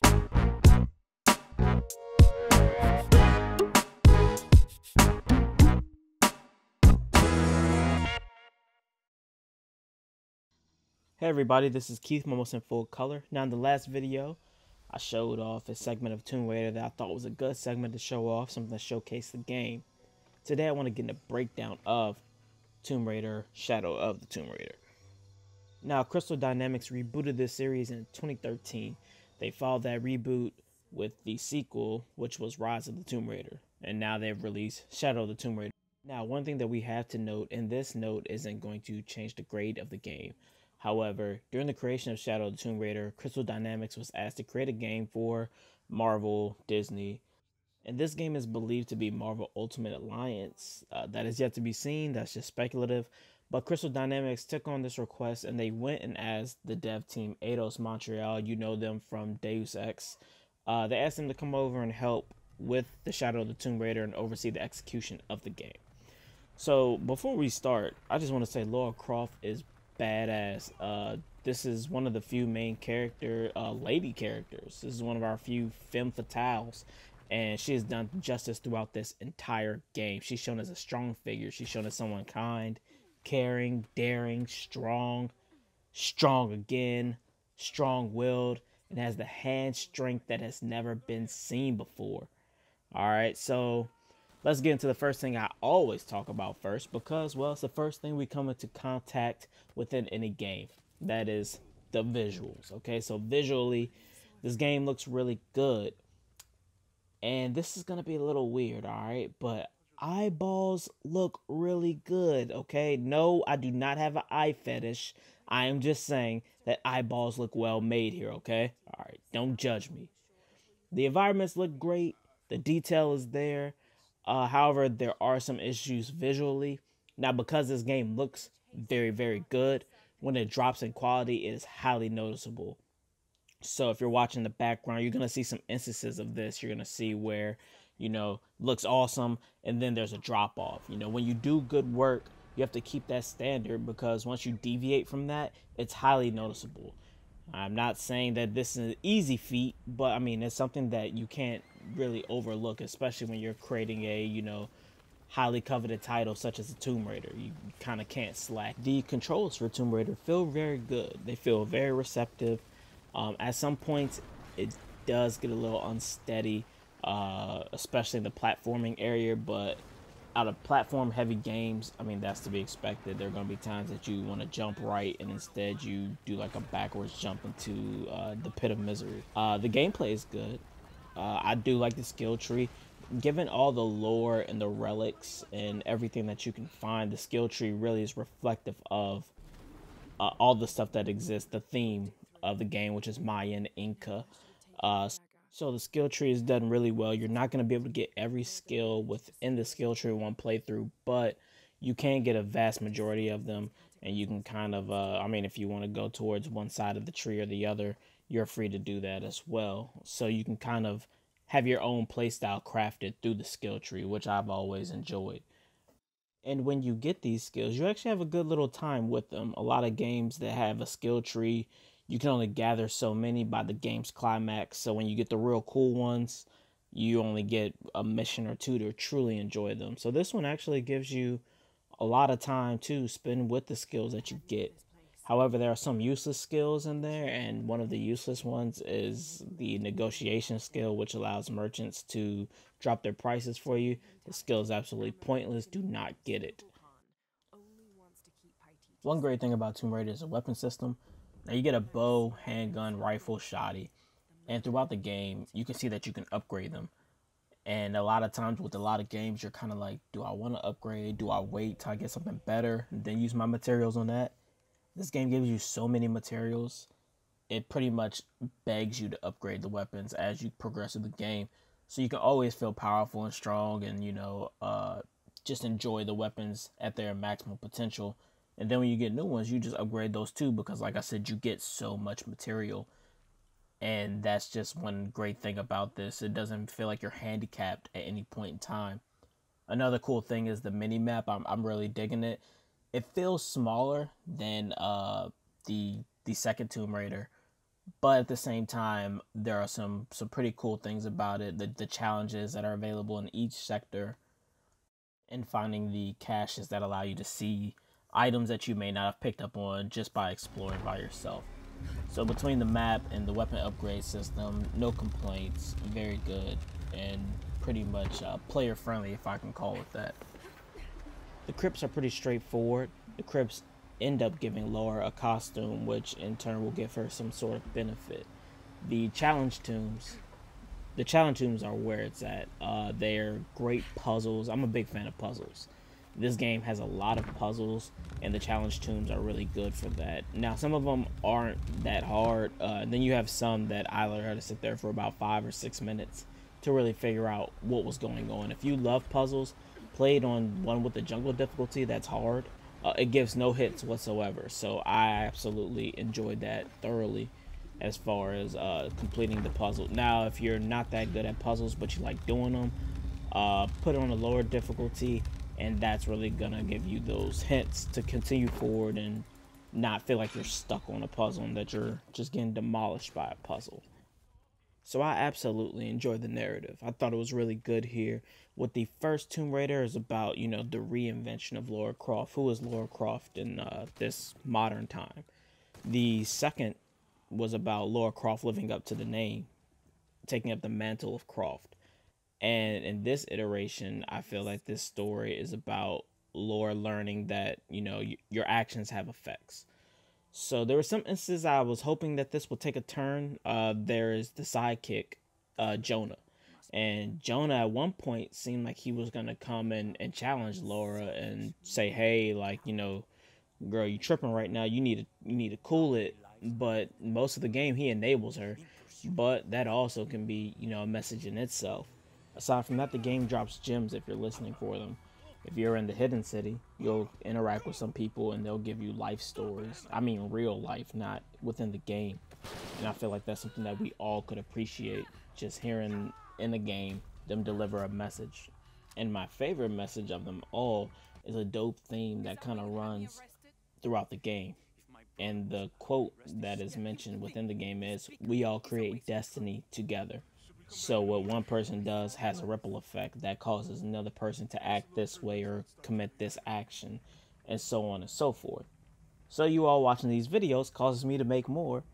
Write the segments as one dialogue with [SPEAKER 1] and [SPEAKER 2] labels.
[SPEAKER 1] Hey everybody, this is Keith, almost in full color. Now in the last video, I showed off a segment of Tomb Raider that I thought was a good segment to show off, something to showcase the game. Today I want to get into a breakdown of Tomb Raider, Shadow of the Tomb Raider. Now Crystal Dynamics rebooted this series in 2013. They followed that reboot with the sequel, which was Rise of the Tomb Raider. And now they've released Shadow of the Tomb Raider. Now one thing that we have to note, and this note isn't going to change the grade of the game. However, during the creation of Shadow of the Tomb Raider, Crystal Dynamics was asked to create a game for Marvel, Disney, and this game is believed to be Marvel Ultimate Alliance. That is yet to be seen, that's just speculative, but Crystal Dynamics took on this request and they went and asked the dev team Eidos Montreal, you know them from Deus Ex. They asked them to come over and help with the Shadow of the Tomb Raider and oversee the execution of the game. So before we start, I just want to say Lara Croft is badass. This is one of the few main lady characters. This is one of our few femme fatales, and she has done justice throughout this entire game. She's shown as a strong figure. She's shown as someone kind, caring, daring, strong again, strong-willed, and has the hand strength that has never been seen before. All right, so let's get into the first thing I always talk about first because, well, it's the first thing we come into contact within any game. That is the visuals, okay? So visually, this game looks really good. And this is going to be a little weird, all right? But eyeballs look really good, okay? No, I do not have an eye fetish. I am just saying that eyeballs look well made here, okay? All right, don't judge me. The environments look great. The detail is there. However, there are some issues visually. Now, because this game looks very, very good, when it drops in quality, it is highly noticeable. So if you're watching the background, you're going to see some instances of this. You're going to see where, looks awesome, and then there's a drop off. When you do good work, you have to keep that standard because once you deviate from that, it's highly noticeable. I'm not saying that this is an easy feat, but I mean, it's something that you can't really overlook, especially when you're creating a, highly coveted title such as the Tomb Raider. You kind of can't slack. The controls for Tomb Raider feel very good. They feel very receptive. At some points, it does get a little unsteady, especially in the platforming area, but out of platform heavy games, I mean, that's to be expected. There are going to be times that you want to jump right and instead you do like a backwards jump into the pit of misery. The gameplay is good. I do like the skill tree. Given all the lore and the relics and everything that you can find, the skill tree really is reflective of all the stuff that exists, the theme of the game, which is Mayan, Inca. So the skill tree is done really well. You're not going to be able to get every skill within the skill tree in one playthrough, but you can get a vast majority of them, and you can kind of, if you want to go towards one side of the tree or the other, you're free to do that as well. So you can kind of have your own playstyle crafted through the skill tree, which I've always enjoyed. And when you get these skills, you actually have a good little time with them. A lot of games that have a skill tree, you can only gather so many by the game's climax. So when you get the real cool ones, you only get a mission or two to truly enjoy them. So this one actually gives you a lot of time to spend with the skills that you get. However, there are some useless skills in there, and one of the useless ones is the negotiation skill, which allows merchants to drop their prices for you. The skill is absolutely pointless. Do not get it. One great thing about Tomb Raider is a weapon system. Now you get a bow, handgun, rifle, shotty, and throughout the game, you can see that you can upgrade them. And a lot of times with a lot of games, you're kind of like, do I want to upgrade? Do I wait till I get something better and then use my materials on that? This game gives you so many materials. It pretty much begs you to upgrade the weapons as you progress through the game. So you can always feel powerful and strong and, just enjoy the weapons at their maximum potential. And then when you get new ones, you just upgrade those too because, like I said, you get so much material. And that's just one great thing about this. It doesn't feel like you're handicapped at any point in time. Another cool thing is the mini map. I'm really digging it. It feels smaller than the second Tomb Raider, but at the same time, there are some pretty cool things about it. The challenges that are available in each sector, and finding the caches that allow you to see items that you may not have picked up on just by exploring by yourself. So between the map and the weapon upgrade system, no complaints, very good, and pretty much player friendly, if I can call it that. The crypts are pretty straightforward. The crypts end up giving Laura a costume, which in turn will give her some sort of benefit. The challenge tombs are where it's at. They're great puzzles. I'm a big fan of puzzles. This game has a lot of puzzles, and the challenge tombs are really good for that. Now, some of them aren't that hard. Then you have some that I learned how to sit there for about 5 or 6 minutes to really figure out what was going on. If you love puzzles, play it on one with the jungle difficulty that's hard. It gives no hits whatsoever, so I absolutely enjoyed that thoroughly as far as completing the puzzle. Now, if you're not that good at puzzles but you like doing them, put it on a lower difficulty, and that's really gonna give you those hints to continue forward and not feel like you're stuck on a puzzle and that you're just getting demolished by a puzzle. So I absolutely enjoyed the narrative. I thought it was really good here. What the first Tomb Raider is about, you know, the reinvention of Lara Croft. Who is Lara Croft in this modern time? The second was about Lara Croft living up to the name, taking up the mantle of Croft. And in this iteration, I feel like this story is about Lara learning that, you know, your actions have effects. So there were some instances I was hoping that this would take a turn. There is the sidekick, Jonah. And Jonah at one point seemed like he was going to come and challenge Lara and say, hey, like, you know, girl, you tripping right now. You need to cool it. But most of the game, he enables her. But that also can be, you know, a message in itself. Aside from that, the game drops gems if you're listening for them. If you're in the hidden city, you'll interact with some people and they'll give you life stories. I mean, real life, not within the game. And I feel like that's something that we all could appreciate, just hearing in the game them deliver a message. And my favorite message of them all is a dope theme that kind of runs throughout the game. And the quote that is mentioned within the game is, "We all create destiny together." So what one person does has a ripple effect that causes another person to act this way or commit this action, and so on and so forth. So you all watching these videos causes me to make more,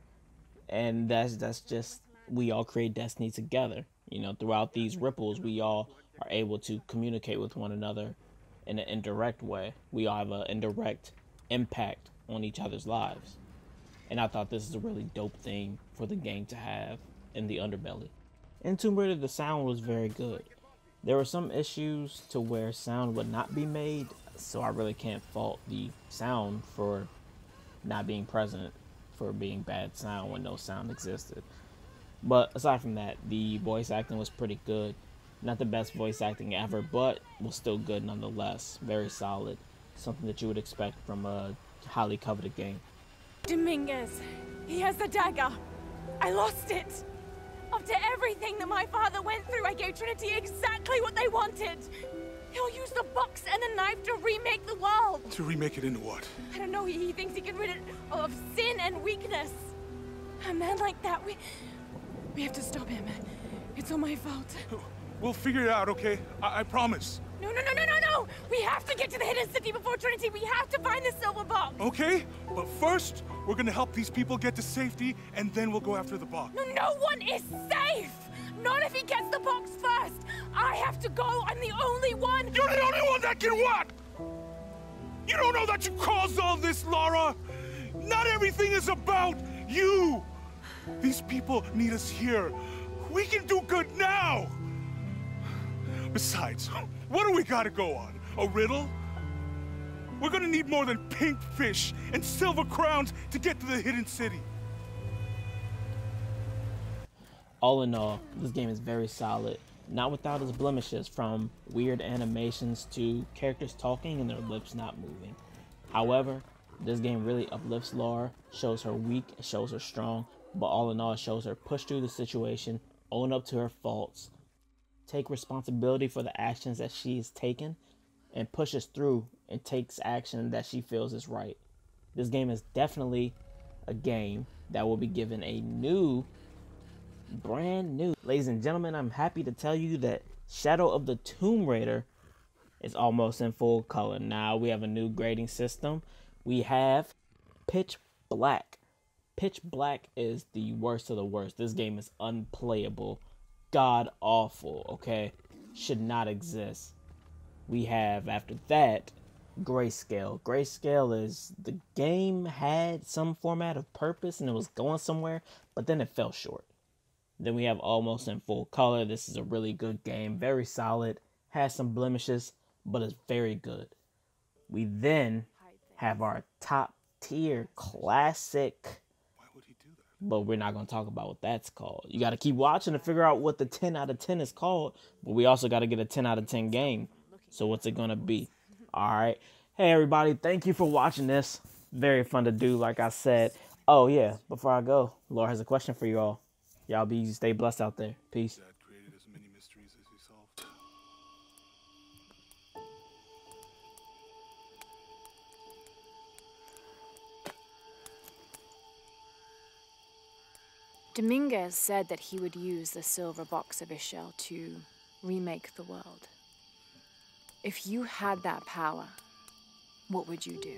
[SPEAKER 1] and that's just, we all create destiny together. You know, throughout these ripples, we all are able to communicate with one another in an indirect way. We all have an indirect impact on each other's lives. And I thought this is a really dope thing for the game to have in the underbelly. In Tomb Raider, the sound was very good. There were some issues to where sound would not be made, so I really can't fault the sound for not being present, for being bad sound when no sound existed. But aside from that, the voice acting was pretty good. Not the best voice acting ever, but was still good nonetheless. Very solid. Something that you would expect from a highly coveted game.
[SPEAKER 2] Dominguez, he has the dagger. I lost it. After everything that my father went through, I gave Trinity exactly what they wanted. He'll use the box and the knife to remake the world.
[SPEAKER 3] To remake it into what?
[SPEAKER 2] I don't know, he thinks he can rid it of sin and weakness. A man like that, we have to stop him. It's all my fault.
[SPEAKER 3] We'll figure it out, okay? I promise.
[SPEAKER 2] No. We have to get to the hidden city before Trinity. We have to find the silver box.
[SPEAKER 3] Okay, but first, we're gonna help these people get to safety, and then we'll go after the box.
[SPEAKER 2] No one is safe! Not if he gets the box first! I have to go, I'm the only one!
[SPEAKER 3] You're the only one that can what? You don't know that you caused all this, Lara! Not everything is about you! These people need us here. We can do good now! Besides, what do we gotta go on? A riddle? We're gonna need more than pink fish and silver crowns to get to the hidden city.
[SPEAKER 1] All in all, this game is very solid, not without its blemishes, from weird animations to characters talking and their lips not moving. However, this game really uplifts Lara, shows her weak, shows her strong, but all in all, it shows her push through the situation, own up to her faults, take responsibility for the actions that she has taken, and pushes through and takes action that she feels is right. This game is definitely a game that will be given a new, brand new. Ladies and gentlemen, I'm happy to tell you that Shadow of the Tomb Raider is almost in full color. Now we have a new grading system. We have pitch black. Pitch black is the worst of the worst. This game is unplayable, god awful, okay? Should not exist. We have, after that, grayscale. Grayscale is the game had some format of purpose and it was going somewhere, but then it fell short. Then we have almost in full color. This is a really good game, very solid, has some blemishes, but it's very good. We then have our top tier classic, but we're not going to talk about what that's called. You got to keep watching to figure out what the 10 out of 10 is called, but we also got to get a 10 out of 10 game. So what's it going to be? All right. Hey, everybody. Thank you for watching this. Very fun to do, like I said. Oh, yeah. Before I go, Laura has a question for you all. Y'all stay blessed out there. Peace.
[SPEAKER 3] Dad created as many mysteries as he solved.
[SPEAKER 2] Dominguez said that he would use the silver box of Ishel to remake the world. If you had that power, what would you do?